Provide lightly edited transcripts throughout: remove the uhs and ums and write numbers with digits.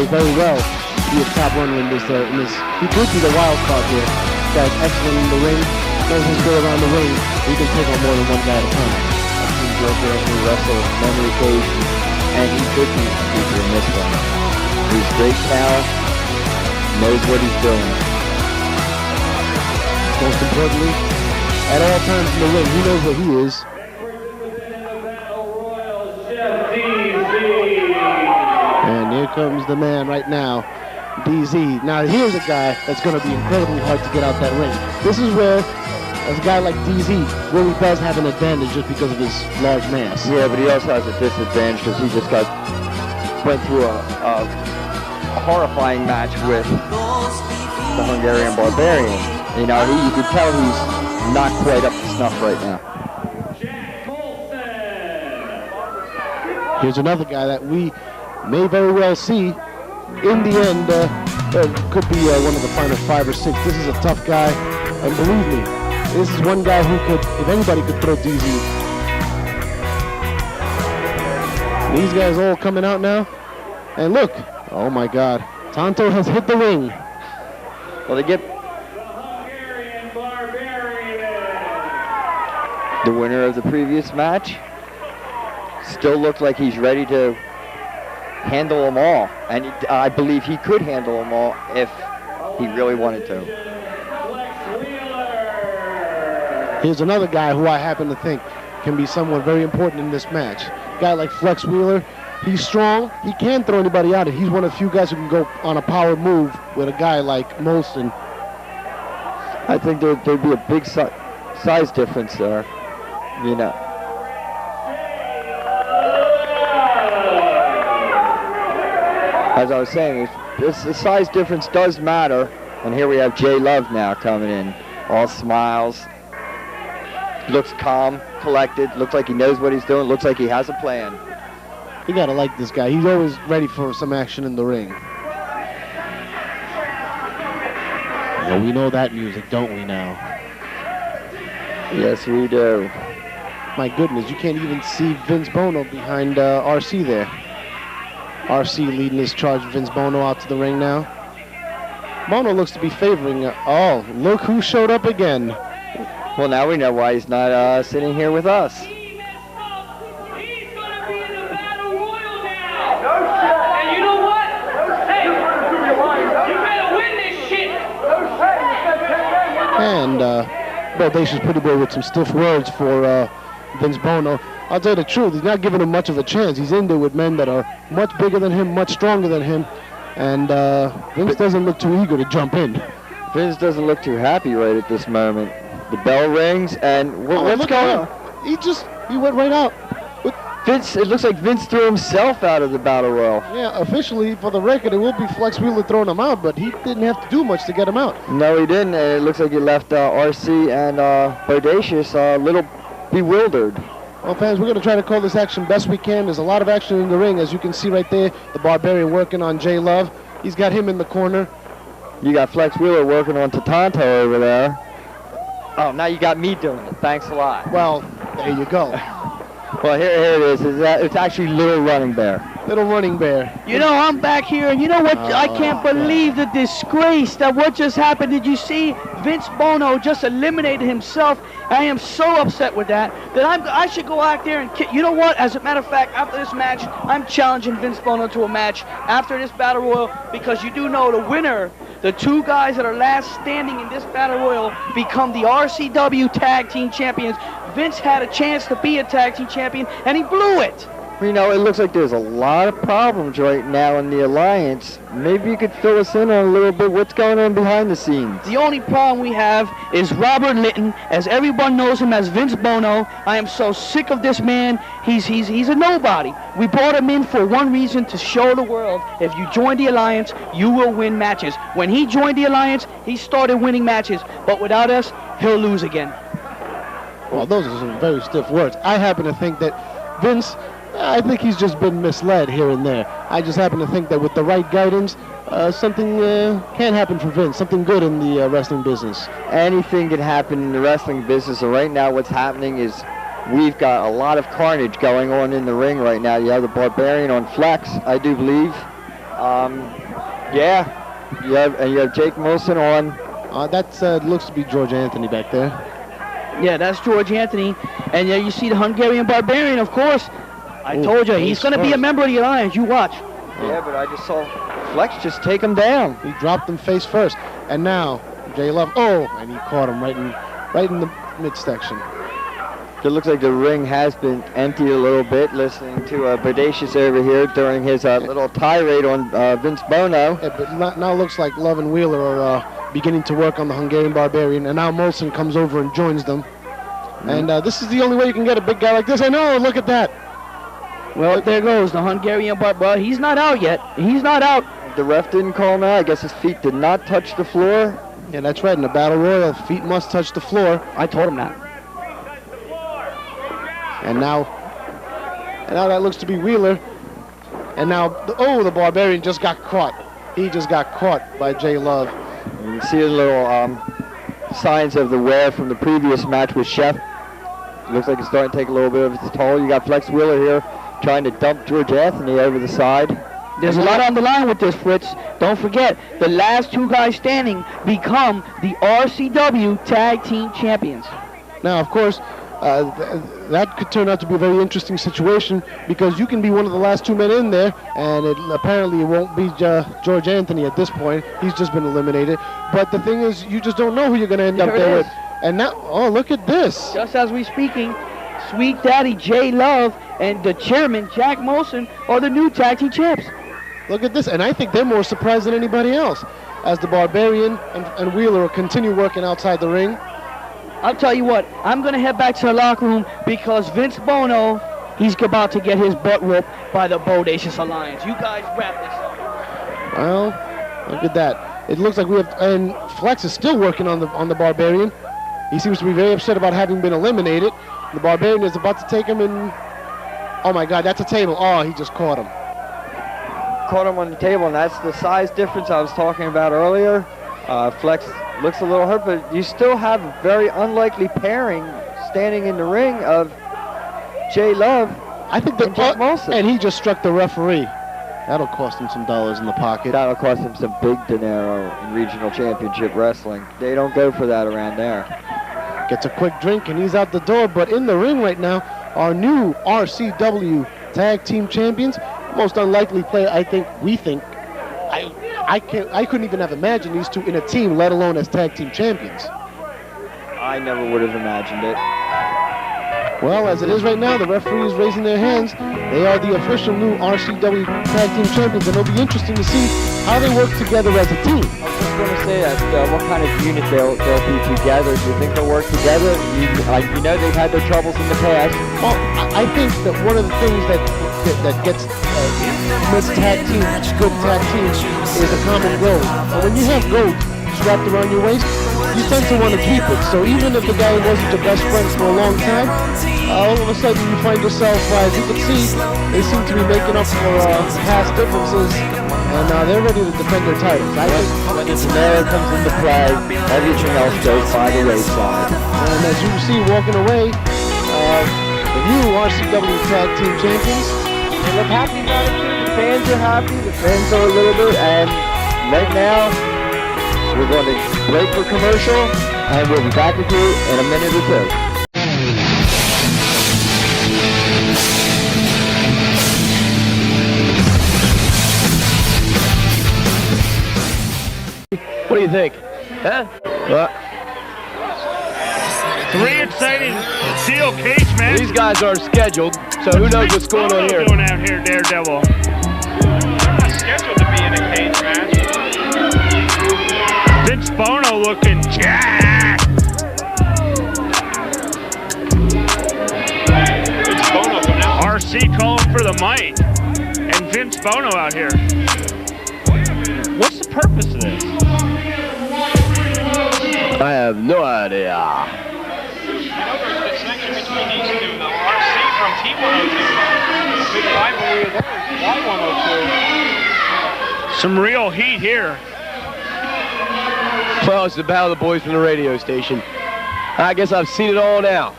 may very well be a top runner in this. He could be the wild card here. Guy's excellent in the ring, knows his way around the ring. He can take on more than one guy at a time. I've seen Joe Darren wrestle on many occasions, and he could be the future in this one. He's great talent, knows what he's doing. Most importantly, at all times in the ring, he knows what he is. And here comes the man right now, DZ. Now here's a guy that's going to be incredibly hard to get out that ring. This is where, as a guy like DZ, really does have an advantage just because of his large mass. Yeah, but he also has a disadvantage because he just went through a horrifying match with the Hungarian Barbarian. You know, you could tell he's not quite up to snuff right now. Here's another guy that we may very well see in the end. Could be one of the final 5 or 6. This is a tough guy, and believe me, this is one guy who could, if anybody could throw DZ. These guys all coming out now, and look, oh my God, Tonto has hit the ring. Well, they get the winner of the previous match. Still looked like he's ready to handle them all, and I believe he could handle them all if he really wanted to. Here's another guy who I happen to think can be someone very important in this match. A guy like Flex Wheeler, he's strong, he can throw anybody out, and he's one of the few guys who can go on a power move with a guy like Molson. I think there'd be a big size difference there, you know. As I was saying, the size difference does matter, and here we have J Love now coming in, all smiles, looks calm, collected, looks like he knows what he's doing, looks like he has a plan. You gotta like this guy. He's always ready for some action in the ring. Well, we know that music, don't we now? Yes, we do. My goodness, you can't even see Vince Bono behind RC there. RC leading his charge, Vince Bono out to the ring now. Bono looks to be favoring, oh, look who showed up again. Well, now we know why he's not sitting here with us. He's gonna be in the Battle Royal now. No shit. And you know what? Hey, you better win this shit. And Bodacious Pretty Boy with some stiff words for Vince Bono. I'll tell you the truth, he's not giving him much of a chance. He's in there with men that are much bigger than him, much stronger than him, and Vince doesn't look too eager to jump in. Vince doesn't look too happy right at this moment. The bell rings, and what's going on? He went right out. Vince, it looks like Vince threw himself out of the Battle Royal. Yeah, officially, for the record, it will be Flex Wheeler throwing him out, but he didn't have to do much to get him out. No, he didn't. It looks like he left RC and Bodacious a little bewildered. Well, fans, we're going to try to call this action best we can. There's a lot of action in the ring, as you can see right there. The Barbarian working on J Love. He's got him in the corner. You got Flex Wheeler working on Tatanto over there. Oh, now you got me doing it. Thanks a lot. Well, there you go. Well, here it is. It's actually Little Running Bear. Little Running Bear. You know, I'm back here, and you know what? I can't believe the disgrace that what just happened. Did you see Vince Bono just eliminated himself? I am so upset with that I should go out there and you know what? As a matter of fact, after this match, I'm challenging Vince Bono to a match after this Battle Royal, because you do know the winner, the 2 guys that are last standing in this Battle Royal, become the RCW Tag Team Champions. Vince had a chance to be a Tag Team Champion, and he blew it. You know, it looks like there's a lot of problems right now in the Alliance. Maybe you could fill us in on a little bit what's going on behind the scenes. The only problem we have is Robert Litton, as everyone knows him as Vince Bono. I am so sick of this man. He's a nobody. We brought him in for one reason, to show the world, if you join the Alliance, you will win matches. When he joined the Alliance, he started winning matches, but without us, he'll lose again. Well, those are some very stiff words. I happen to think that Vince, I think he's just been misled here and there. I just happen to think that with the right guidance, something can happen for Vince, something good in the wrestling business. Anything can happen in the wrestling business, and right now what's happening is we've got a lot of carnage going on in the ring right now. You have the Barbarian on Flex, I do believe. Yeah. You have Jake Molson on. That looks to be George Anthony back there. Yeah, that's George Anthony. And you see the Hungarian Barbarian, of course. I told you, he's going to be a member of the Alliance. You watch. Yeah, but I just saw Flex just take him down. He dropped him face first. And now, Jay Love, and he caught him right in the midsection. It looks like the ring has been emptied a little bit, listening to Bodacious over here during his little tirade on Vince Bono. Yeah, but now looks like Love and Wheeler are beginning to work on the Hungarian Barbarian, and now Molson comes over and joins them. And this is the only way you can get a big guy like this. I know, look at that. Well, there goes the Hungarian Barbarian. He's not out yet. He's not out. The ref didn't call him out. I guess his feet did not touch the floor. Yeah, that's right. In the Battle Royal, feet must touch the floor. I told him that. And now that looks to be Wheeler. And now, the Barbarian just got caught. He just got caught by Jay Love. You can see a little signs of the wear from the previous match with Chef. Looks like it's starting to take a little bit of its toll. You got Flex Wheeler here trying to dump George Anthony over the side. There's a lot on the line with this, Fritz. Don't forget, the last two guys standing become the RCW Tag Team Champions. Now, of course, that could turn out to be a very interesting situation because you can be one of the last two men in there, and apparently it won't be George Anthony at this point. He's just been eliminated. But the thing is, you just don't know who you're going to end up there with. And now, look at this. Just as we're speaking, Sweet Daddy Jay Love and the chairman, Jack Molson, are the new tag team champs. Look at this, and I think they're more surprised than anybody else as the Barbarian and Wheeler will continue working outside the ring. I'll tell you what, I'm going to head back to the locker room because Vince Bono, he's about to get his butt whooped by the Bodacious Alliance. You guys wrap this up. Well, look at that. It looks like we have, and Flex is still working on the Barbarian. He seems to be very upset about having been eliminated. The Barbarian is about to take him in. Oh my God, that's a table. Oh, he just caught him. Caught him on the table, and that's the size difference I was talking about earlier. Flex looks a little hurt, but you still have a very unlikely pairing standing in the ring of Jay Love. I think and he just struck the referee. That'll cost him some dollars in the pocket. That'll cost him some big dinero in regional championship wrestling. They don't go for that around there. Gets a quick drink and he's out the door, but in the ring right now, our new RCW Tag Team Champions. Most unlikely player, I think. I couldn't even have imagined these two in a team, let alone as tag team champions. I never would have imagined it. Well, as it is right now, the referee is raising their hands. They are the official new RCW Tag Team Champions, and it'll be interesting to see how they work together as a team. I was just going to say that, what kind of unit they'll be together. Do you think they'll work together? You know they've had their troubles in the past. Well, I think that one of the things that gets good tag teams is a common goal. And when you have gold strapped around your waist, you tend to want to keep it. So even if the guy wasn't your best friend for a long time, all of a sudden you find yourself, as you can see, they seem to be making up for past differences, and they're ready to defend their titles. I think when the scenario comes into play, everything else goes by the wayside. And as you can see, walking away, the new RCW Tag Team Champions. They look happy about it too. The fans are happy. The fans are a little bit, and right now we're going to break for commercial, and we'll be back with you in a minute or two. What do you think? Huh? What? Three exciting steel cage match. These guys aren't scheduled, so who knows what's going on here? Doing out here, Daredevil. They're not scheduled to be in a cage match. Vince Bono looking jacked. Vince Bono now. RC calling for the mic, and Vince Bono out here. What's the purpose of this? I have no idea. You know there's a distinction between these two, though. RC from T102. Big rivalry of theirs, Y102. Some real heat here. Well, it's the battle of the boys from the radio station. I guess I've seen it all now.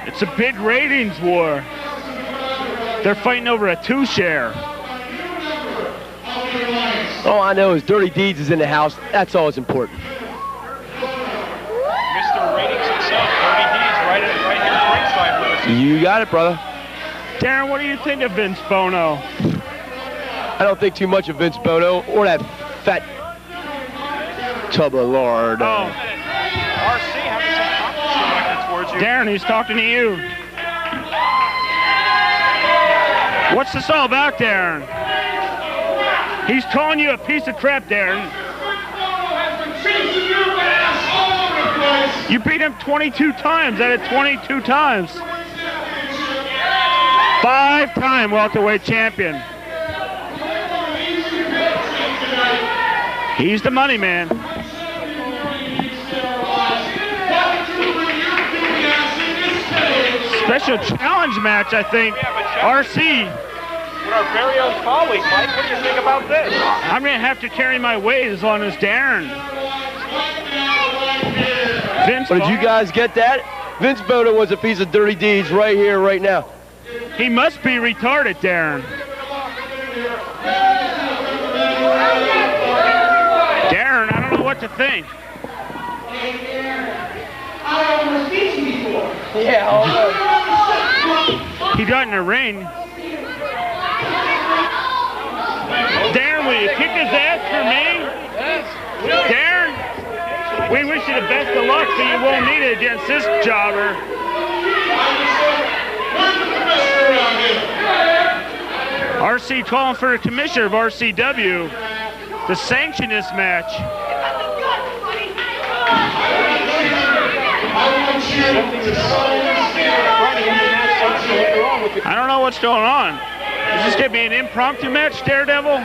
It's a big ratings war. They're fighting over a 2-share. All I know is Dirty Deeds is in the house. That's all that's important. Mr. Ratings himself, Dirty Deeds, right here at ringside with us. You got it, brother. Darren, what do you think of Vince Bono? I don't think too much of Vince Bono or that fat tub of lard. RC having some compliments directed towards you. Darren, he's talking to you. What's this all about, Darren? He's calling you a piece of crap, Darren. You beat him 22 times out of 22 times. 5-time welterweight champion. He's the money man. Special challenge match, I think. RC. With our very own colleague, Mike, what do you think about this? I'm going to have to carry my weight as long as Darren. Vince But did you guys get that? Vince Bono was a piece of Dirty Deeds right here, right now. He must be retarded, Darren. Darren, I don't know what to think. Yeah. He got in the ring. Darren, will you kick his ass for me? Darren, we wish you the best of luck so you won't need it against this jobber. RC calling for the commissioner of RCW to sanction this match. I don't know what's going on. Is this going to be an impromptu match, Daredevil?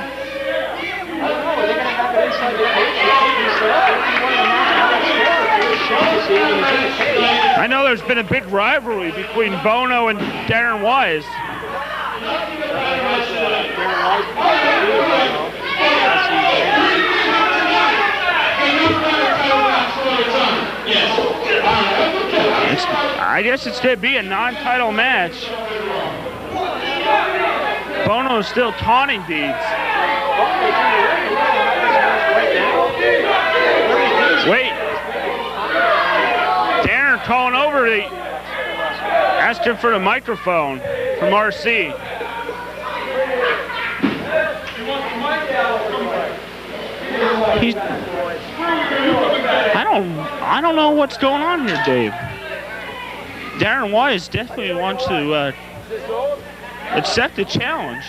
I know there's been a big rivalry between Bono and Darren Wyse. I guess it's going to be a non-title match. Bono's still taunting Deeds. Wait. Darren calling over to ask him for the microphone from RC. I don't know what's going on here, Dave. Darren Wyse definitely wants to accept the challenge.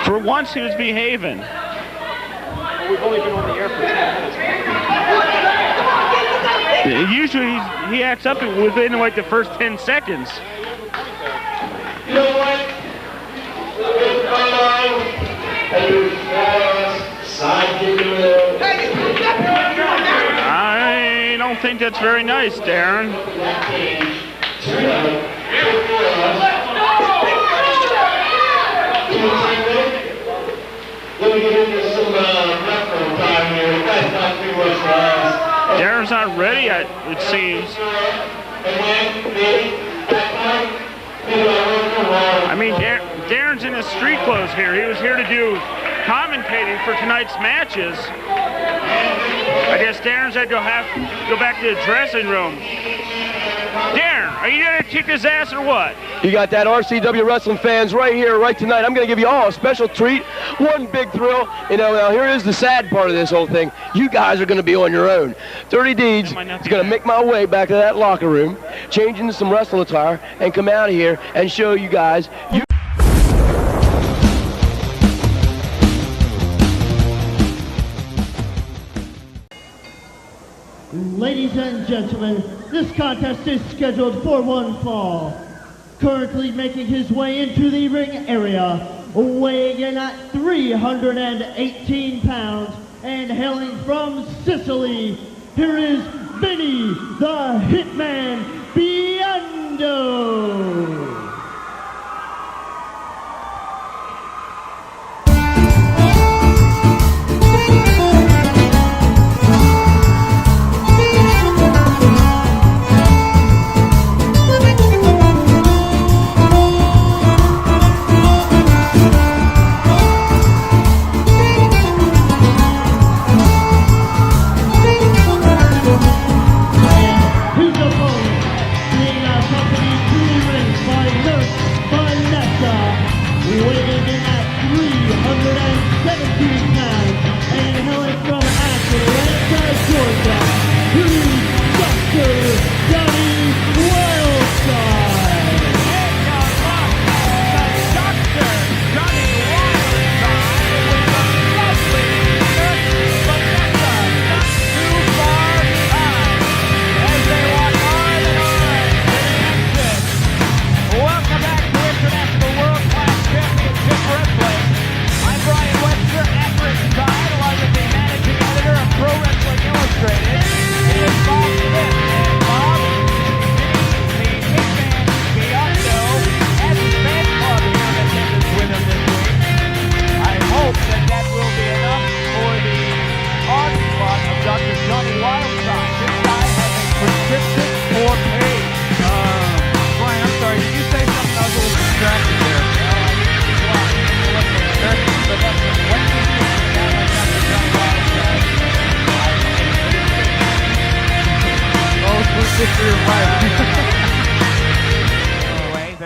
For once, he was behaving. Well, we've only been on the air for 10 minutes. Usually, he acts up within like the first 10 seconds. You know what? I don't think that's very nice, Darren. Darren's not ready yet, it seems. I mean, Darren's in his street clothes here. He was here to do commentating for tonight's matches. I guess Darren's had to go back to the dressing room. Darren, are you going to kick his ass or what? You got that, RCW Wrestling fans, right here, right tonight. I'm going to give you all a special treat, one big thrill. You know, now here is the sad part of this whole thing. You guys are going to be on your own. Dirty Deeds is going to make my way back to that locker room, change into some wrestling attire, and come out here and show you guys. Ladies and gentlemen, this contest is scheduled for one fall. Currently making his way into the ring area, weighing in at 318 pounds and hailing from Sicily, here is Vinnie the Hitman Biando.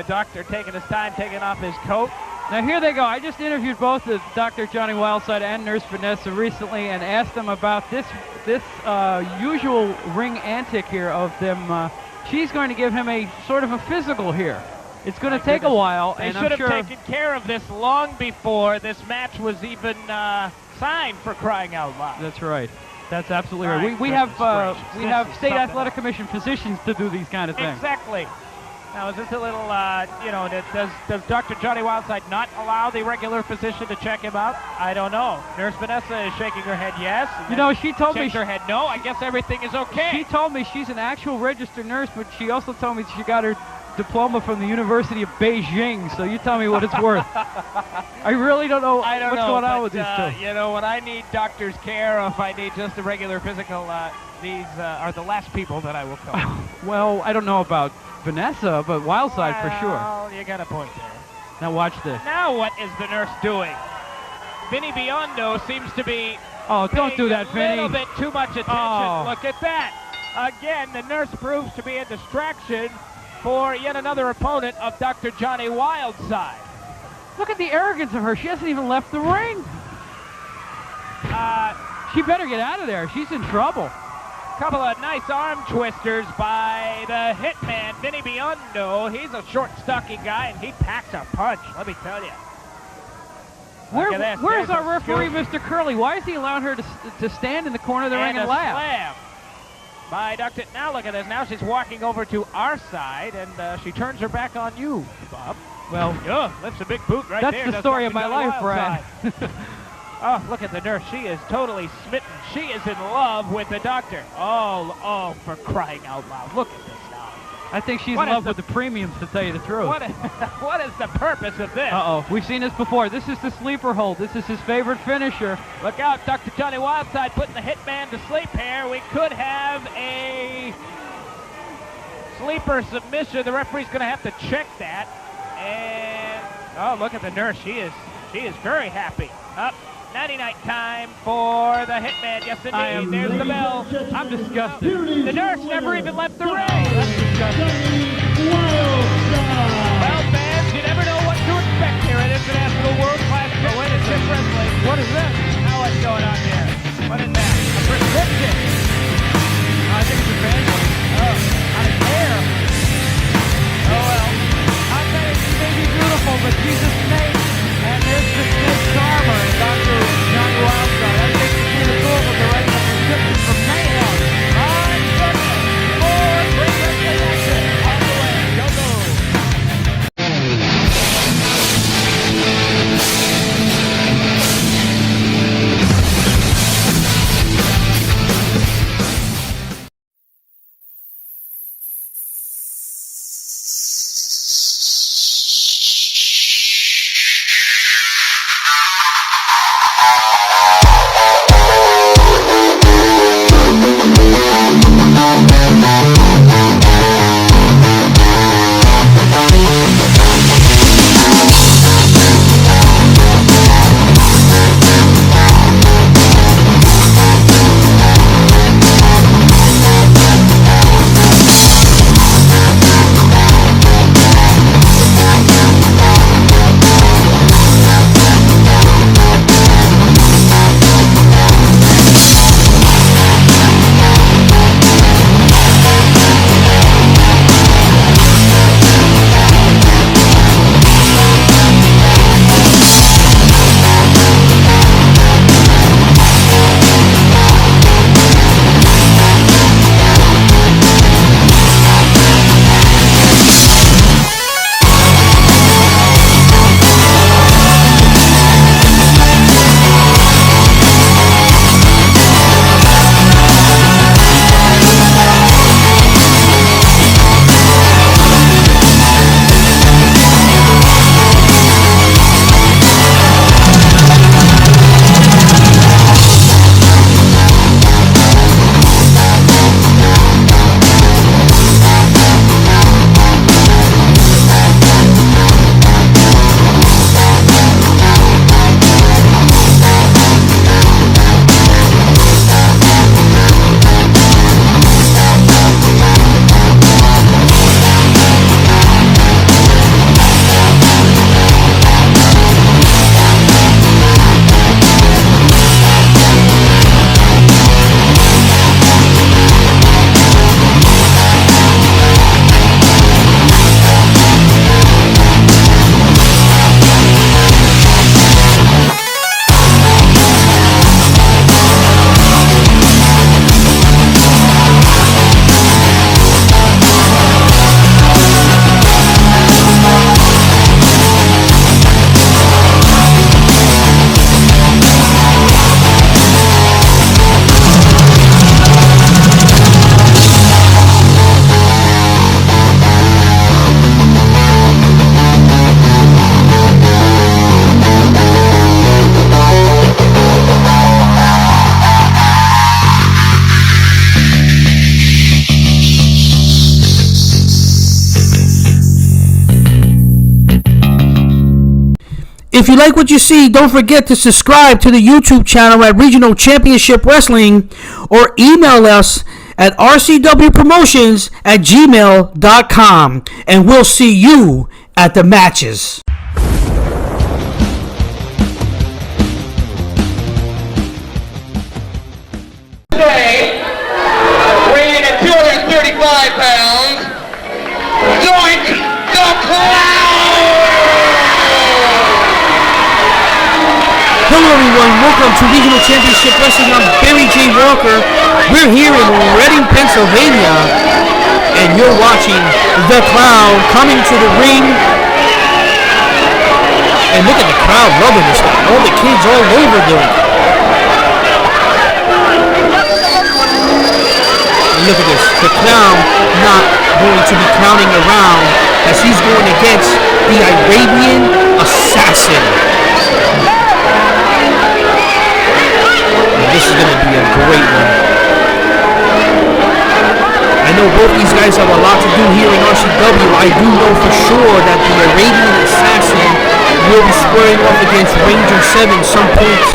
doctor taking his time, taking off his coat. Now here they go. I just interviewed both Dr. Johnny Wildside and Nurse Vanessa recently and asked them about this usual ring antic here of them. She's going to give him a sort of a physical here. It's going to take a while, They and should I'm have sure taken care of this long before this match was even signed, for crying out loud. that's right. That's absolutely My right. We have goodness gracious. we This have is state something athletic commission physicians to do these kind of things. Exactly. Now, is this a little, does Dr. Johnny Wildside not allow the regular physician to check him out? I don't know. Nurse Vanessa is shaking her head yes. You know, she told me Shakes her head no. I guess everything is okay. she told me she's an actual registered nurse, but she also told me she got her diploma from the University of Beijing. So you tell me what it's worth. I really don't know I don't what's know, going on but, with these two. You know, when I need doctor's care or if I need just a regular physical, these are the last people that I will call. Well, I don't know about Vanessa, but Wildside for sure. Well, you got a point there. Now watch this. Now what is the nurse doing? Vinnie Biando seems to be Oh, don't paying do that, a Vinnie. little bit too much attention. Oh. Look at that. Again, the nurse proves to be a distraction for yet another opponent of Dr. Johnny Wildside. Look at the arrogance of her. She hasn't even left the ring. She better get out of there. She's in trouble. Couple of nice arm twisters by the hitman, Vinnie Biando. He's a short, stocky guy, and he packs a punch, let me tell you. Look at this. Where's There's our a referee, scoop. Mr. Curley? Why is he allowing her to stand in the corner of the ring and a laugh? slam by Dr. Now look at this. Now she's walking over to our side, and she turns her back on you, Bob. Well, lifts a big boot right that's there. the does story Dr. of my Johnny life, Brad. Wildside. Oh, look at the nurse. She is totally smitten. She is in love with the doctor. Oh, for crying out loud. Look at this now. I think she's What in is love the- with the premiums, to tell you the truth. What is the purpose of this? Uh-oh. We've seen this before. This is the sleeper hold. This is his favorite finisher. Look out, Dr. Johnny Wildside putting the hitman to sleep here. We could have a sleeper submission. The referee's going to have to check that. And, oh, look at the nurse. She is very happy. Up. Nighty-night time for the hitman. Yes, indeed. There's the bell. I'm disgusted. The nurse never even left the ring. That's disgusting. Well, fans, you never know what to expect here at International World Class Championship Wrestling. What is this? Now what's going on here? What is that? A prescription. I think it's a Vaseline. On his hair. Oh, well. I'll tell you, she may be beautiful, but she's a snake. And there's the snake charmer, Dr. Johnny Wildside. I think she's the tool with the right prescription for mayhem. My goodness. More great wrestling action on the way. Go, go. If you like what you see, don't forget to subscribe to the YouTube channel at Regional Championship Wrestling or email us at rcwpromotions@gmail.com, and we'll see you at the matches. Weighing in at 235 pounds, Doink the Clown! Hello everyone, welcome to Regional Championship Wrestling. I'm Barry J. Walker. We're here in Reading, Pennsylvania, and you're watching The Clown coming to the ring. And look at the crowd loving this guy. All the kids all over Doink. And look at this, the Clown not going to be clowning around as he's going against the Arabian Assassin. This is going to be a great one. I know both these guys have a lot to do here in RCW. I do know for sure that the Arabian Assassin will be squaring off against Ranger 7 some point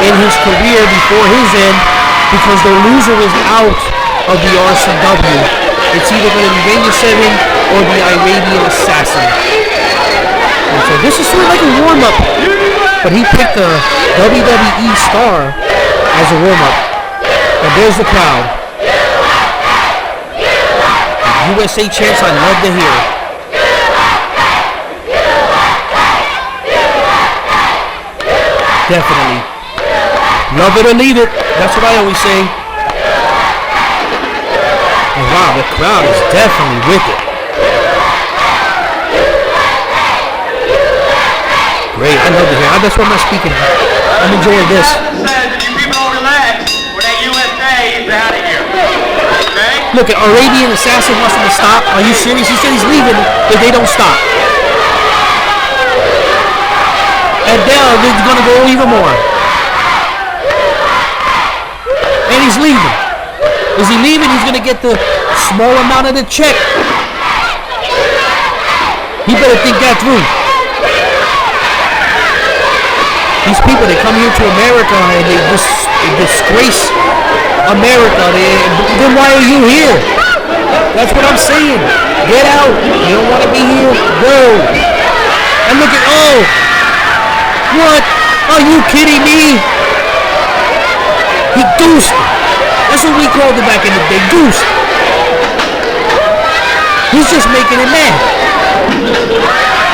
in his career before his end, because the loser is out of the RCW. It's either going to be Ranger 7 or the Arabian Assassin. And so this is sort of like a warm-up, but he picked a WWE star as a warm-up. And there's the crowd. The USA chants I love to hear. Definitely. Love it or leave it. That's what I always say. And wow, the crowd is definitely with it. Great, I love to hear. That's why I'm not speaking. I'm enjoying this. Look, an Arabian Assassin wants him to stop. Are you serious? He said he's leaving if they don't stop. And now they're going to go even more. And he's leaving. Is he leaving? He's going to get the small amount of the check. He better think that through. These people, they come here to America and they disgrace America. Then why are you here? That's what I'm saying. Get out. You don't want to be here? Go. And look at, oh. What? Are you kidding me? He goosed. That's what we called it back in the day. Goosed. He's just making it mad.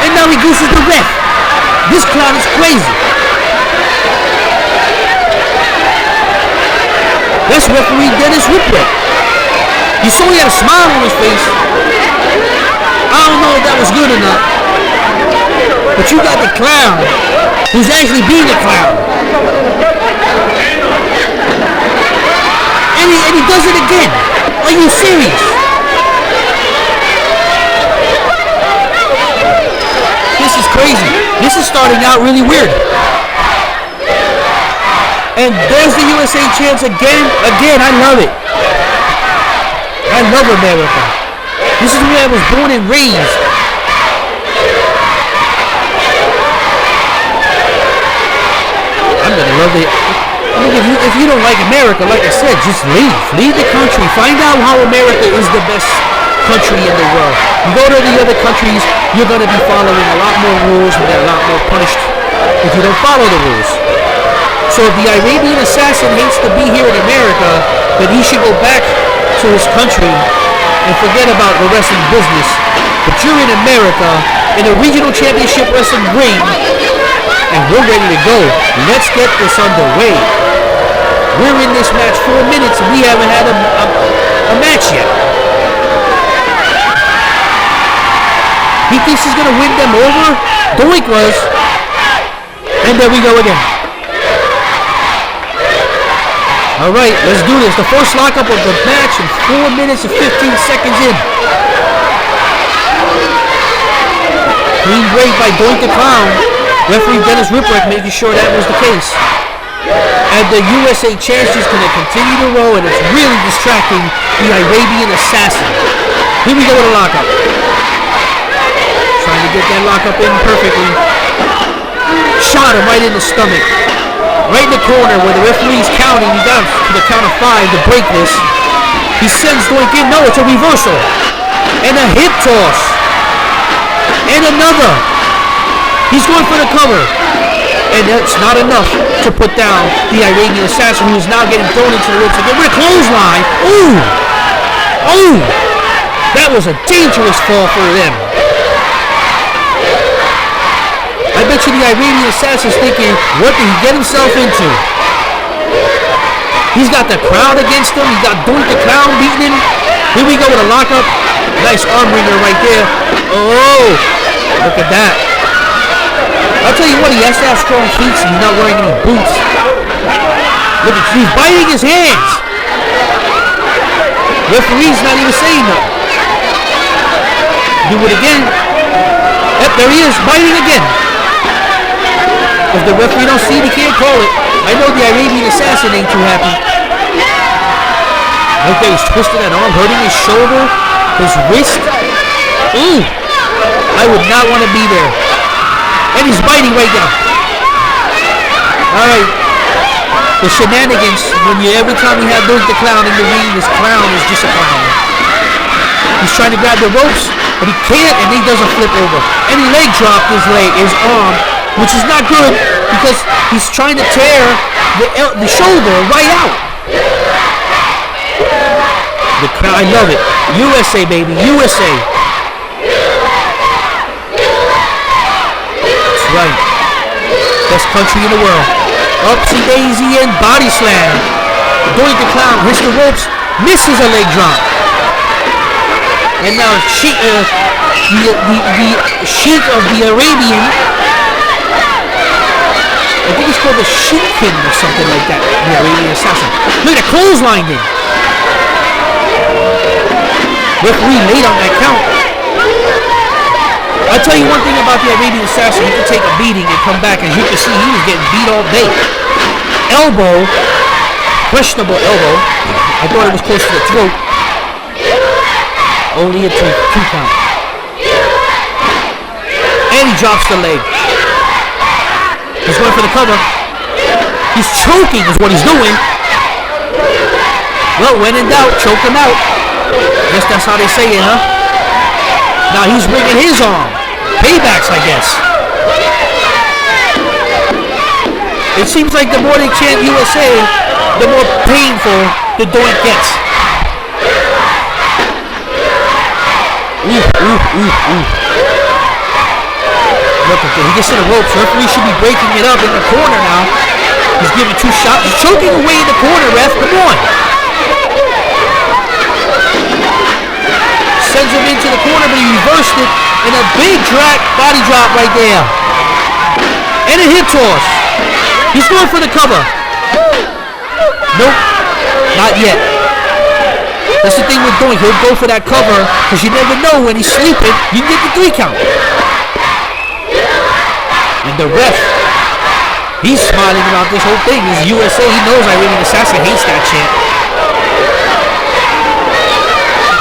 And now he gooses the ref. This clown is crazy. That's referee Dennis Whipwreck. You saw he had a smile on his face. I don't know if that was good or not. But you got the clown who's actually being a clown. And he does it again. Are you serious? This is crazy. This is starting out really weird. And there's the USA chants again. Again, I love it. I love America. This is where I was born and raised. I'm gonna love it. I mean, if you don't like America, like I said, just leave. Leave the country. Find out how America is the best country in the world. You go to the other countries, you're gonna be following a lot more rules and they're a lot more punished if you don't follow the rules. So if the Arabian Assassin hates to be here in America, then he should go back to his country and forget about the wrestling business. But you're in America, in a regional championship wrestling ring, and we're ready to go. Let's get this underway. We're in this match 4 minutes and we haven't had a match yet. He thinks he's going to win them over? Doink was. And there we go again. All right, let's do this. The first lockup of the match in 4 minutes and 15 seconds in. Clean break by Doink the Clown. Referee Dennis Whipwreck making sure that was the case. And the USA Championship is going to continue to roll, and it's really distracting the Arabian Assassin. Here we go with a lockup. Trying to get that lockup in perfectly. shot him right in the stomach. Right in the corner where the referee's counting. He got him to the count of 5 to break this. He sends Doink in. No, it's a reversal. And a hip toss. And another. He's going for the cover. And that's not enough to put down the Arabian Assassin, who is now getting thrown into the ropes again with a clothesline. Ooh! Ooh! That was a dangerous fall for them. I bet you the Arabian Assassin's thinking, what did he get himself into? He's got the crowd against him. He's got Doink the Clown beating him. Here we go with a lockup. Nice arm wringer right there. Oh, look at that. I'll tell you what, he has to have strong feet and he's not wearing any boots. Look, he's biting his hands. Referee's not even saying nothing. Do it again. Yep, there he is, biting again. If the referee don't see it, he can't call it. I know the Arabian Assassin ain't too happy. Right there, he's twisting that arm, hurting his shoulder, his wrist. Ooh, I would not want to be there. And he's biting right now. All right, the shenanigans, every time we have Doink the Clown in the ring, this clown is just a clown. He's trying to grab the ropes, but he can't, and he does a flip over. And he leg dropped his arm, which is not good because he's trying to tear the shoulder right out. The crowd, I love it. USA, baby, USA. That's right. Best country in the world. Upsy daisy and body slam. Doink the Clown hits the ropes, misses a leg drop. And now the Sheik of the Arabian, I think it's called the Sheikkin or something like that, the Arabian Assassin. Look at the clothesline in. Referee late on that count. I'll tell you one thing about the Arabian Assassin, he can take a beating and come back, and you can see he was getting beat all day. Elbow, questionable elbow. I thought it was close to the throat. Only a two count. And he drops the leg. He's going for the cover. He's choking is what he's doing. Well, when in doubt, choke him out. Guess that's how they say it, huh? Now he's bringing his arm. Paybacks, I guess. It seems like the more they chant USA, the more painful the Doink gets. Ooh, ooh, ooh, ooh. Look at that. He gets to the ropes. Referee should be breaking it up in the corner now. He's giving 2 shots. He's choking away in the corner, ref. Come on. Sends him into the corner, but he reversed it. And a big body drop right there. And a hip toss. He's going for the cover. Nope. Not yet. That's the thing with Doink. He'll go for that cover because you never know when he's sleeping. You can get the 3 count. And the ref, he's smiling about this whole thing. This is USA. He knows Arabian Assassin hates that chant.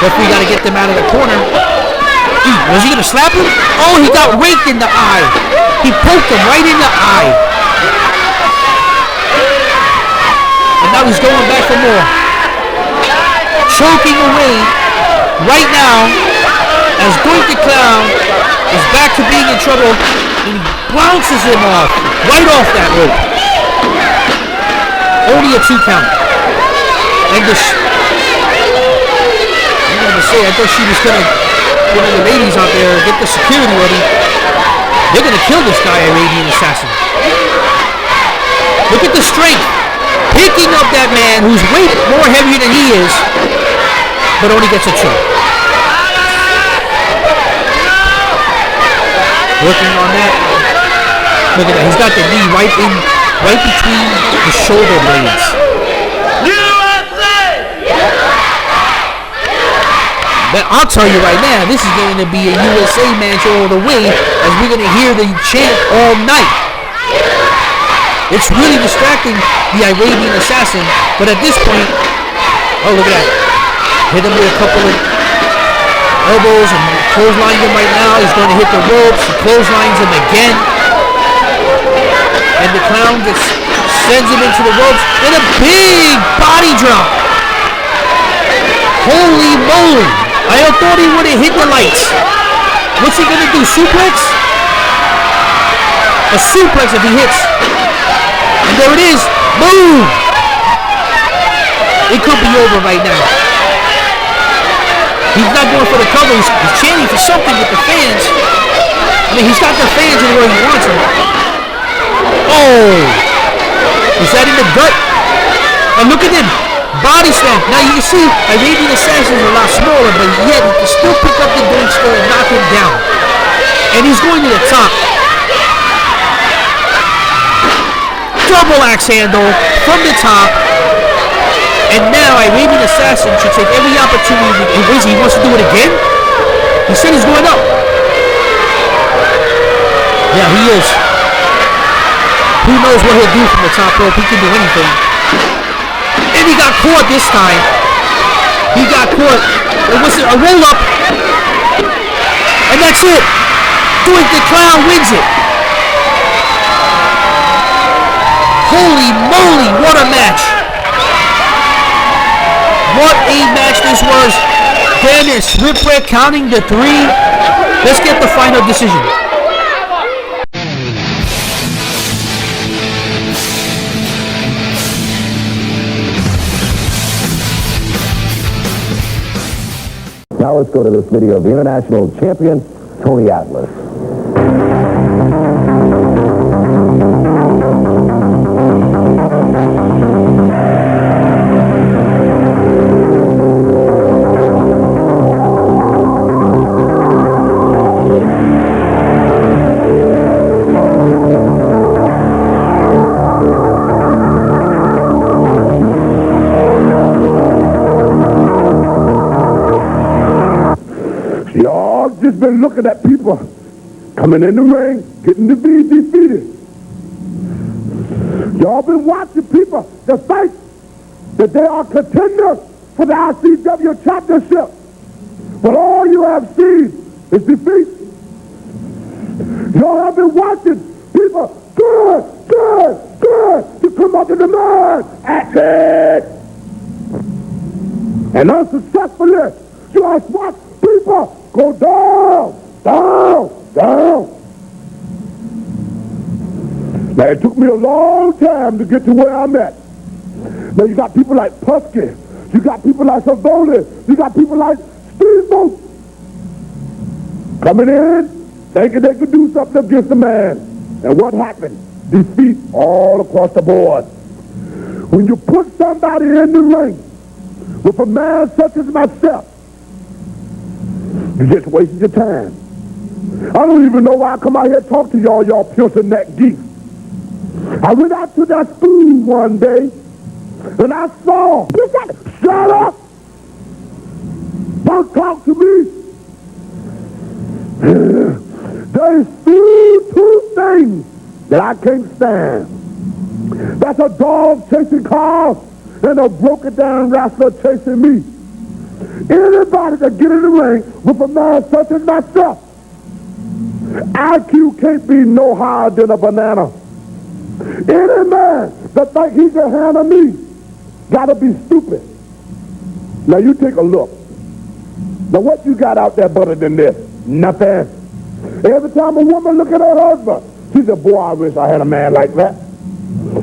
Referee got to get them out of the corner. Was he going to slap him? Oh, he got raked in the eye. He poked him right in the eye. And now he's going back for more. Choking away right now as Doink the Clown is back to being in trouble, and he bounces him off, right off that rope. Only a 2 count. And I'm going to say, I thought she was going to, one of the ladies out there, get the security ready. They're going to kill this guy, Arabian Assassin. Look at the strength. Picking up that man who's way more heavier than he is, but only gets a 2. Working on that. Look at that. He's got the knee right between the shoulder blades. But I'll tell you right now, this is going to be a USA match all the way, as we're going to hear the chant all night. It's really distracting the Arabian Assassin, but at this point, oh, look at that. Hit him with a couple of elbows and clotheslined him right now. He's going to hit the ropes. He clotheslines him again. And the clown just sends him into the ropes and a big body drop. Holy moly. I thought he would have hit the lights. What's he going to do, suplex? A suplex if he hits. And there it is. Boom. It could be over right now. He's not going for the cover. He's chanting for something with the fans. I mean, he's got the fans anywhere he wants them. Oh! Is that in the gut? And look at him. Body slam. Now you can see Arabian Assassin's a lot smaller, but yet he can still pick up the Doink still and knock him down. And he's going to the top. Double axe handle from the top. And now Arabian Assassin should take every opportunity. He wants to do it again? He said he's going up. Yeah, he is. Who knows what he'll do from the top rope? He can do anything. And he got caught this time. He got caught. It was a roll up. And that's it. Doink the Clown wins it. Holy moly, what a match. What a match this was. Dennis Whipwreck counting the 3. Let's get the final decision. Now let's go to this video of the international champion, Tony Atlas. Just been looking at people coming in the ring, getting to be defeated. Y'all been watching people that fight that they are contenders for the ICW championship. But all you have seen is defeat. Y'all have been watching people good, to come up in the mud. That's it. And unsuccessfully, you have watched people go down. Now, it took me a long time to get to where I'm at. Now, you got people like Pusky. You got people like Savoli. You got people like Steamboat coming in, thinking they could do something against the man. And what happened? Defeat all across the board. When you put somebody in the ring with a man such as myself, you just wasted your time. I don't even know why I come out here and talk to y'all filter neck geeks. I went out to that school one day, and I saw, shut up! Don't talk to me! There's two things that I can't stand. That's a dog chasing cars and a broken down wrestler chasing me. Anybody that get in the ring with a man such as myself, IQ can't be no higher than a banana. Any man that think he can handle me gotta be stupid. Now you take a look. Now what you got out there better than this? Nothing. Every time a woman look at her husband, she said, boy, I wish I had a man like that.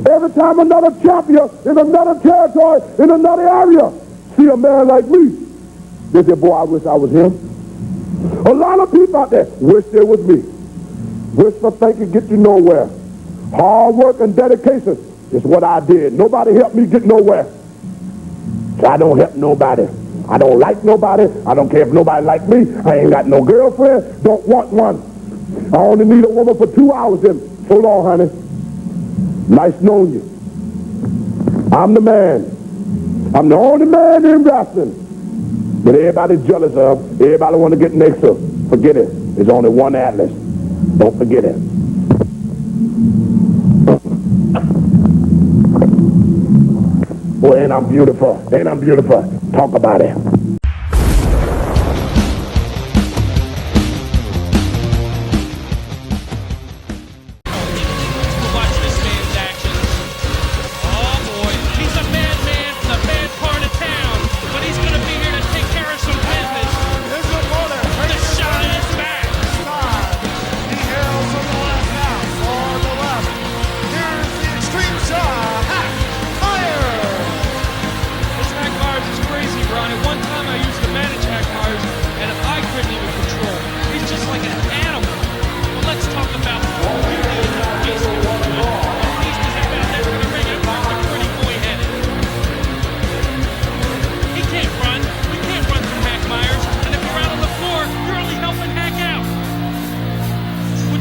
Every time another champion in another territory, in another area, see a man like me, they say, boy, I wish I was him. A lot of people out there wish they was me. Wish for thinking get you nowhere. Hard work and dedication is what I did. Nobody helped me get nowhere. So I don't help nobody. I don't like nobody. I don't care if nobody like me. I ain't got no girlfriend. Don't want one. I only need a woman for 2 hours then. So long, honey. Nice knowing you. I'm the man. I'm the only man in wrestling that everybody's jealous of. Everybody want to get next to. Forget it. There's only one Atlas. Don't forget it. Boy, ain't I'm beautiful. Ain't I'm beautiful. Talk about it. Watch this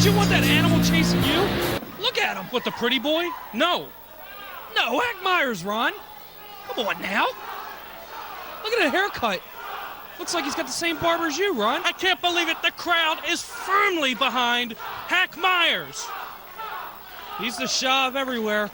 Don't you want that animal chasing you? Look at him. What, the pretty boy? No. No, Hack Myers, Ron. Come on now. Look at the haircut. Looks like he's got the same barber as you, Ron. I can't believe it. The crowd is firmly behind Hack Myers. He's the Shah of everywhere.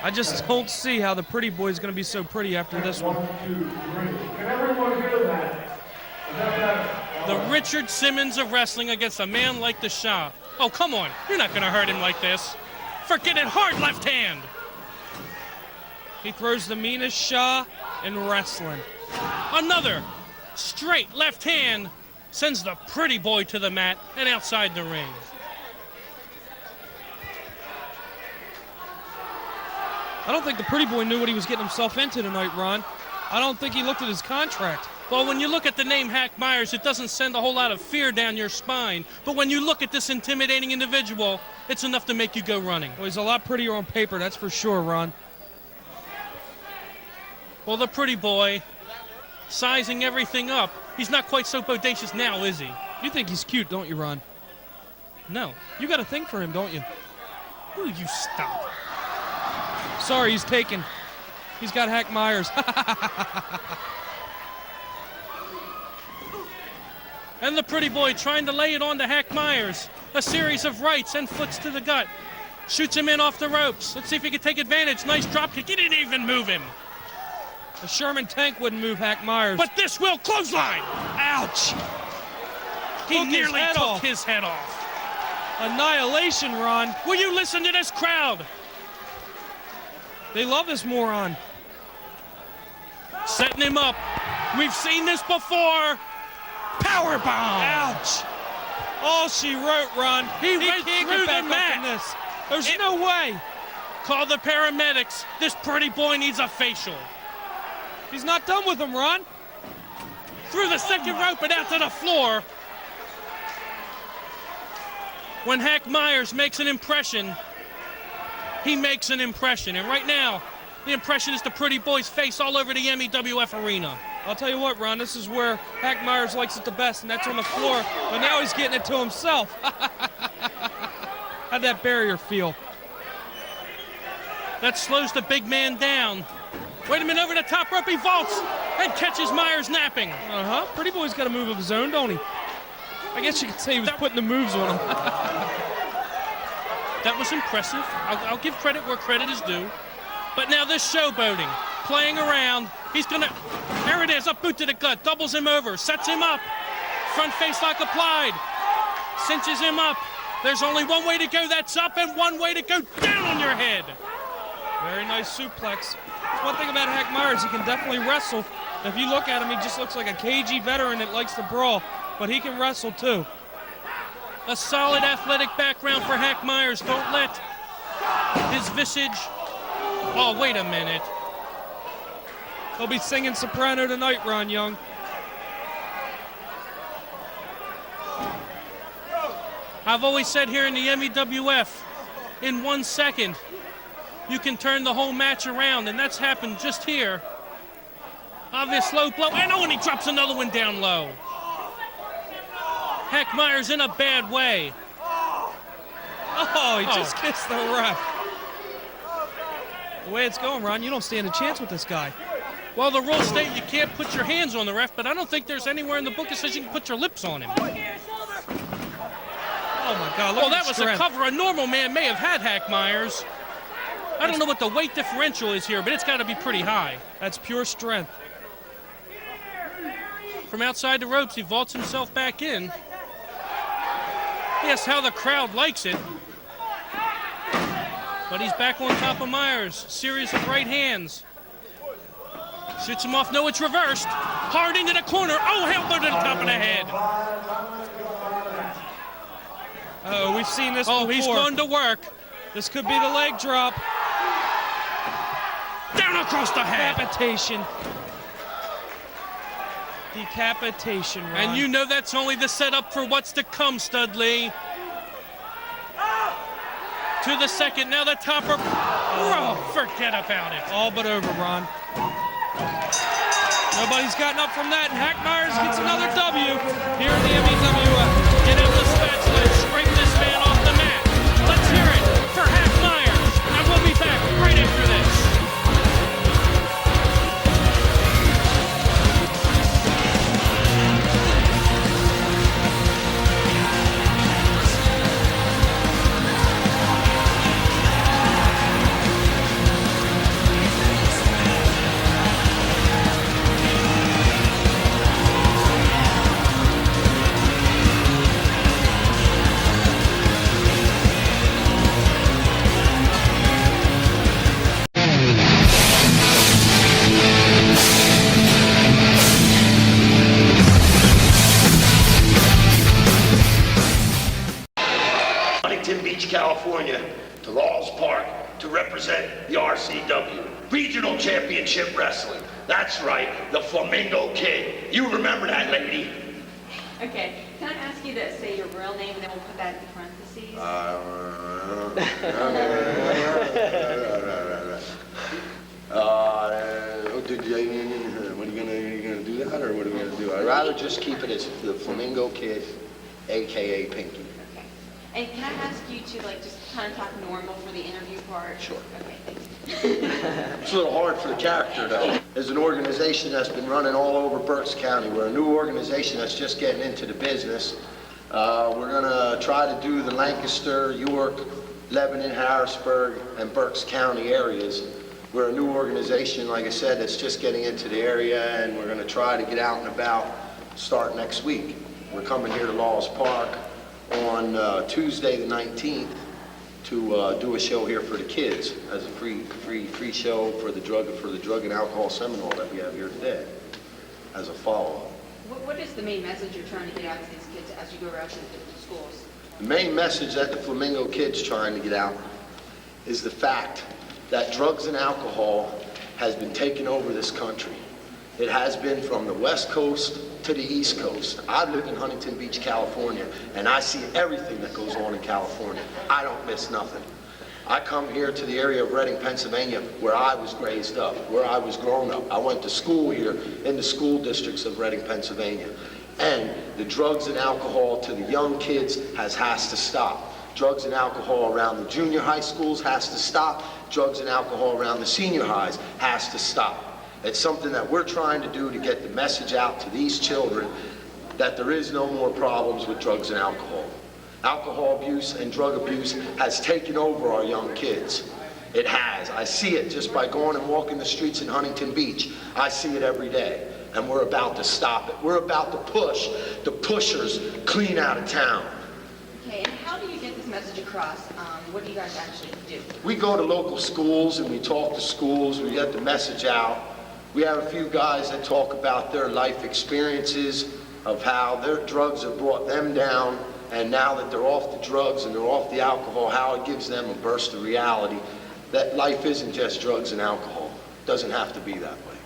I just don't see how the pretty boy is going to be so pretty after this one. Can everyone hear that? Is that better? The Richard Simmons of wrestling against a man like the Shah. Oh, come on. You're not going to hurt him like this. Forget it. Hard left hand. He throws the meanest Shah in wrestling. Another straight left hand sends the pretty boy to the mat and outside the ring. I don't think the pretty boy knew what he was getting himself into tonight, Ron. I don't think he looked at his contract. Well, when you look at the name Hack Myers, it doesn't send a whole lot of fear down your spine. But when you look at this intimidating individual, it's enough to make you go running. Well, he's a lot prettier on paper, that's for sure, Ron. Well, the pretty boy, sizing everything up. He's not quite so bodacious now, is he? You think he's cute, don't you, Ron? No. You got a thing for him, don't you? Will you stop? Sorry, he's taken. He's got Hack Myers. And the pretty boy trying to lay it on to Hack Myers. A series of rights and foots to the gut. Shoots him in off the ropes. Let's see if he can take advantage. Nice drop kick. He didn't even move him. A Sherman tank wouldn't move Hack Myers. But this will clothesline. Ouch. He nearly took his head off. Annihilation, Ron. Will you listen to this crowd? They love this moron. Setting him up. We've seen this before. Powerbomb. Ouch. All she wrote, Ron. He went through the mat. There's no way. Call the paramedics. This pretty boy needs a facial. He's not done with him, Ron. Through the second rope and out to the floor. When Hack Myers makes an impression, he makes an impression. And right now, the impression is the pretty boy's face all over the MEWF arena. I'll tell you what, Ron, this is where Hack Myers likes it the best, and that's on the floor. But now he's getting it to himself. How'd that barrier feel? That slows the big man down. Wait a minute, over the top rope, he vaults and catches Myers napping. Uh-huh, pretty boy's got a move of his own, don't he? I guess you could say he was putting the moves on him. That was impressive. I'll give credit where credit is due. But now this showboating, playing around. He's gonna, there it is, up boot to the gut, doubles him over, sets him up. Front face lock applied, cinches him up. There's only one way to go, that's up, and one way to go down on your head. Very nice suplex. That's one thing about Hack Myers, he can definitely wrestle. If you look at him, he just looks like a cagey veteran that likes to brawl, but he can wrestle too. A solid athletic background for Hack Myers. Don't let his visage... Oh, wait a minute. They'll be singing soprano tonight, Ron Young. I've always said here in the MEWF, in 1 second, you can turn the whole match around, and that's happened just here. Obvious low blow, and oh, and he drops another one down low. Hack Myers in a bad way. Oh, he just kissed the ref. The way it's going, Ron, you don't stand a chance with this guy. Well, the rules state you can't put your hands on the ref, but I don't think there's anywhere in the book that says you can put your lips on him. Oh, my God. Look, that was a cover a normal man may have had, Hack Myers. I don't know what the weight differential is here, but it's got to be pretty high. That's pure strength. From outside the ropes, he vaults himself back in. Yes, how the crowd likes it. But he's back on top of Myers. Series of right hands. Shoots him off. No, it's reversed. Hard into the corner. Oh, elbow to the top of the head. Oh, we've seen this before. He's going to work. This could be the leg drop. Down across the head. Decapitation. Decapitation, Ron. And you know that's only the setup for what's to come, Studley. To the second, now the topper. Oh, forget about it. All but over, Ron. but he's gotten up from that, and Hack Myers gets another W here in the MEWF. Get him the spatula and scrape this man off the mat. Let's hear it for Hack Myers, and we'll be back right after this. California to Laws Park to represent the RCW Regional Championship Wrestling. That's right, the Flamingo Kid. You remember that, lady? Okay, can I ask you to say your real name and then we'll put that in parentheses? What are you gonna do that, or what are we gonna do? I'd rather just keep it as the Flamingo Kid, aka Pinky. And can I ask you to just kind of talk normal for the interview part? Sure. Okay, thanks. It's a little hard for the character, though. There's an organization that's been running all over Berks County. We're a new organization that's just getting into the business. We're gonna try to do the Lancaster, York, Lebanon, Harrisburg, and Berks County areas. We're a new organization, like I said, that's just getting into the area, and we're gonna try to get out and about start next week. We're coming here to Laws Park on Tuesday the 19th to do a show here for the kids as a free show for the drug and alcohol seminar that we have here today as a follow-up. What is the main message you're trying to get out to these kids as you go around to the schools? The main message that the Flamingo Kid's trying to get out is the fact that drugs and alcohol has been taking over this country. It has been from the West Coast to the East Coast. I live in Huntington Beach, California, and I see everything that goes on in California. I don't miss nothing. I come here to the area of Reading, Pennsylvania, where I was raised up, where I was grown up. I went to school here in the school districts of Reading, Pennsylvania. And the drugs and alcohol to the young kids has to stop. Drugs and alcohol around the junior high schools has to stop. Drugs and alcohol around the senior highs has to stop. It's something that we're trying to do to get the message out to these children that there is no more problems with drugs and alcohol. Alcohol abuse and drug abuse has taken over our young kids. It has. I see it just by going and walking the streets in Huntington Beach. I see it every day, and we're about to stop it. We're about to push the pushers clean out of town. Okay, and how do you get this message across? What do you guys actually do? We go to local schools and we talk to schools. We get the message out. We have a few guys that talk about their life experiences of how their drugs have brought them down, and now that they're off the drugs and they're off the alcohol, how it gives them a burst of reality that life isn't just drugs and alcohol. It doesn't have to be that way.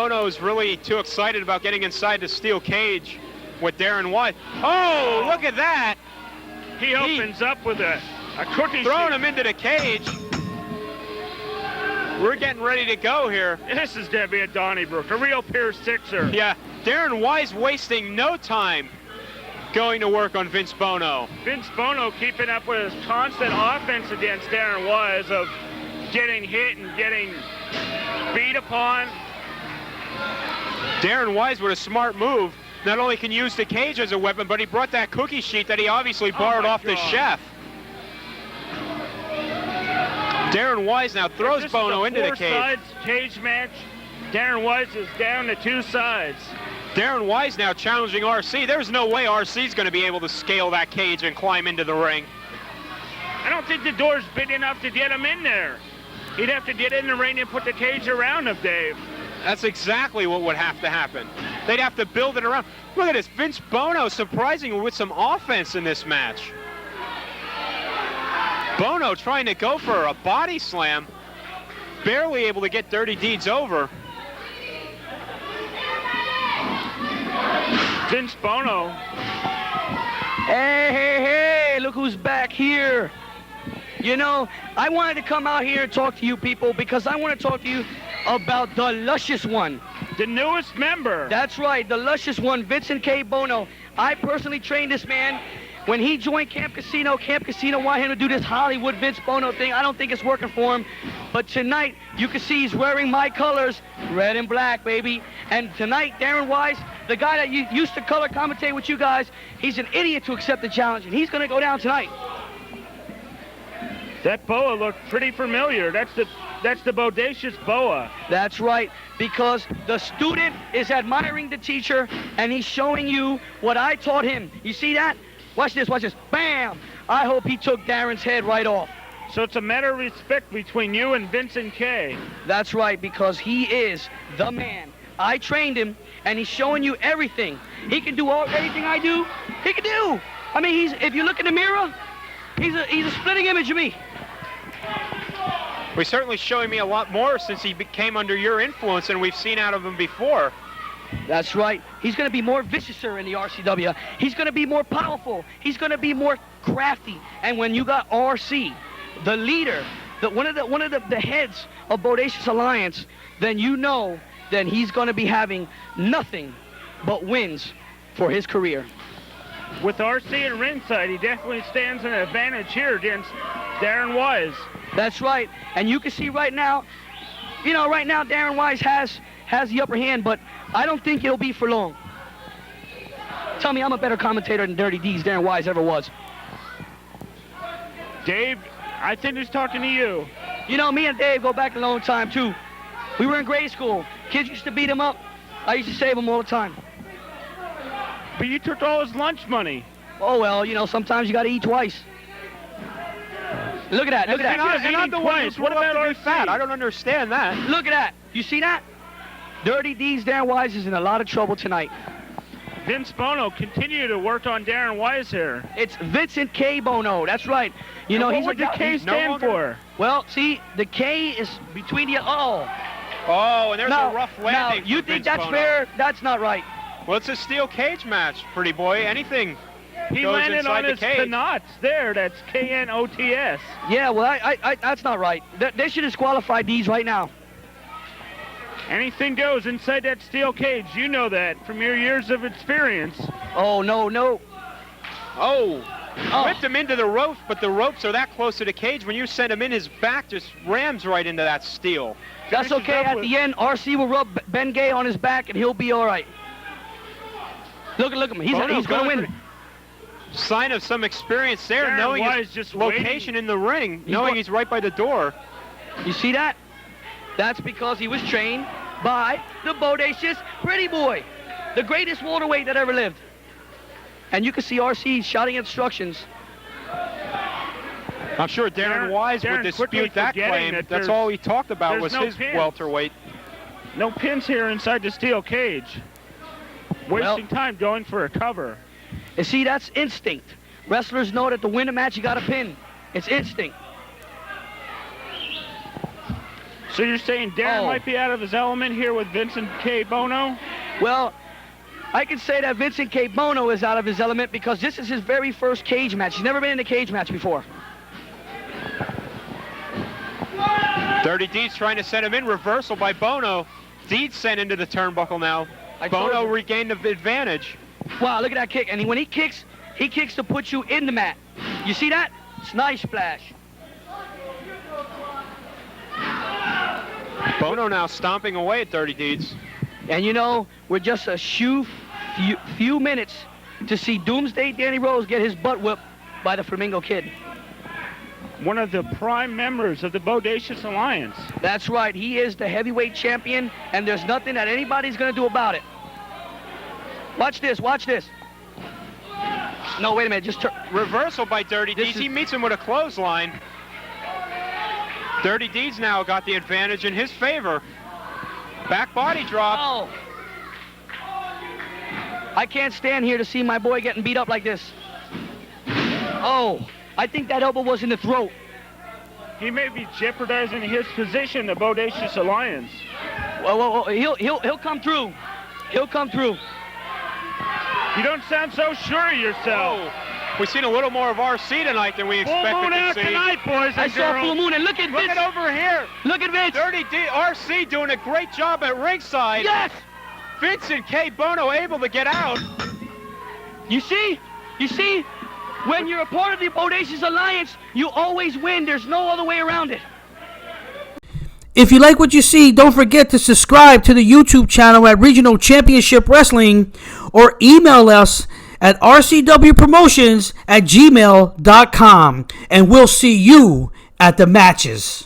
Bono's really too excited about getting inside the steel cage with Darren Wyse. Oh, look at that! He opens up with a cookie throwing sheet. him into the cage. We're getting ready to go here. This is going to be a Donnybrook, a real Pierce Sixer. Yeah, Darren Wyse wasting no time going to work on Vince Bono. Vince Bono keeping up with his constant offense against Darren Wyse of getting hit and getting beat upon. Darren Wyse with a smart move. Not only can use the cage as a weapon, but he brought that cookie sheet that he obviously borrowed off the chef. Darren Wyse now throws Bono into the cage. This is a four-sides cage match. Darren Wyse is down to two sides. Darren Wyse now challenging RC. There's no way RC's going to be able to scale that cage and climb into the ring. I don't think the door's big enough to get him in there. He'd have to get in the ring and put the cage around him, Dave. That's exactly what would have to happen. They'd have to build it around. Look at this, Vince Bono surprising with some offense in this match. Bono trying to go for a body slam, barely able to get Dirty Deeds over. Vince Bono. Hey, hey, hey, look who's back here. You know, I wanted to come out here and talk to you people because I want to talk to you about the luscious one. The newest member. That's right, the luscious one, Vincent K. Bono. I personally trained this man. When he joined Camp Casino wanted him to do this Hollywood Vince Bono thing. I don't think it's working for him. But tonight, you can see he's wearing my colors, red and black, baby. And tonight, Darren Wyse, the guy that used to color commentate with you guys, he's an idiot to accept the challenge, and he's going to go down tonight. That boa looked pretty familiar. That's the bodacious boa. That's right, because the student is admiring the teacher, and he's showing you what I taught him. You see that? Watch this, watch this. Bam! I hope he took Darren's head right off. So it's a matter of respect between you and Vincent K. That's right, because he is the man. I trained him, and he's showing you everything. He can do everything I do. He can do. I mean, if you look in the mirror, he's a splitting image of me. He's certainly showing me a lot more since he came under your influence than we've seen out of him before. That's right. He's going to be more viciouser in the RCW. He's going to be more powerful. He's going to be more crafty. And when you got RC, the leader, one of the heads of Bodacious Alliance, then you know that he's going to be having nothing but wins for his career. With RC and ringside, he definitely stands an advantage here against Darren Wyse. That's right. And you can see right now, Darren Wyse has the upper hand, but I don't think it'll be for long. Tell me I'm a better commentator than Dirty D's Darren Wyse ever was. Dave, I think he's talking to you. You know, me and Dave go back a long time, too. We were in grade school. Kids used to beat him up. I used to save him all the time. But you took all his lunch money. Oh, well, sometimes you got to eat twice. Look at that, look at that. And I'm the one who's what about our fat? I don't understand that. Look at that. You see that? Dirty D's Darren Wyse is in a lot of trouble tonight. Vince Bono continue to work on Darren Wyse here. It's Vincent K. Bono. That's right. You know, what would the K stand for? Well, see, the K is between the... Oh, and there's a rough landing. Now, you think that's fair? That's not right. Well, it's a steel cage match, pretty boy. Anything he goes landed inside on the his cage. knots there. That's K-N-O-T-S. Yeah, well, I that's not right. They should disqualify these right now. Anything goes inside that steel cage. You know that from your years of experience. Oh, no. Oh. Whipped him into the rope, but the ropes are that close to the cage. When you send him in, his back just rams right into that steel. That's okay. At the end, RC will rub Ben Gay on his back, and he'll be all right. Look at him. He's going to win. Sign of some experience there, Darren knowing Wyse his just location waiting. in the ring, knowing he's right by the door. You see that? That's because he was trained by the bodacious Pretty Boy, the greatest welterweight that ever lived. And you can see RC shouting instructions. I'm sure Darren Wyse would dispute that claim. That's all he talked about was his welterweight. No pins here inside the steel cage. Wasting time going for a cover. You see, that's instinct. Wrestlers know that to win a match, you got to pin. It's instinct. So you're saying Darren might be out of his element here with Vincent K. Bono? Well, I can say that Vincent K. Bono is out of his element because this is his very first cage match. He's never been in a cage match before. Dirty Deeds trying to send him in. Reversal by Bono. Deeds sent into the turnbuckle now. Bono regained the advantage. Wow, look at that kick. And when he kicks to put you in the mat. You see that? It's nice splash. Bono now stomping away at Dirty Deeds. And you know, we're just a few minutes to see Doomsday Danny Rose get his butt whipped by the Flamingo Kid. One of the prime members of the Bodacious Alliance. That's right. He is the heavyweight champion, and there's nothing that anybody's going to do about it. Watch this. Watch this. No, wait a minute. Just reversal by Dirty Deeds. He meets him with a clothesline. Dirty Deeds now got the advantage in his favor. Back body drop. Oh. I can't stand here to see my boy getting beat up like this. Oh, I think that elbow was in the throat. He may be jeopardizing his position, the Bodacious Alliance. Well, he'll come through. He'll come through. You don't sound so sure of yourself. We've seen a little more of RC tonight than we expected Full moon to out see. tonight, boys and I saw girls. full moon, and look at Look Vince. at over here. Look at Vince. Dirty D, RC doing a great job at ringside. Yes. Vince and K Bono able to get out. You see? When you're a part of the Bodacious Alliance, you always win. There's no other way around it. If you like what you see, don't forget to subscribe to the YouTube channel at Regional Championship Wrestling or email us at rcwpromotions@gmail.com, and we'll see you at the matches.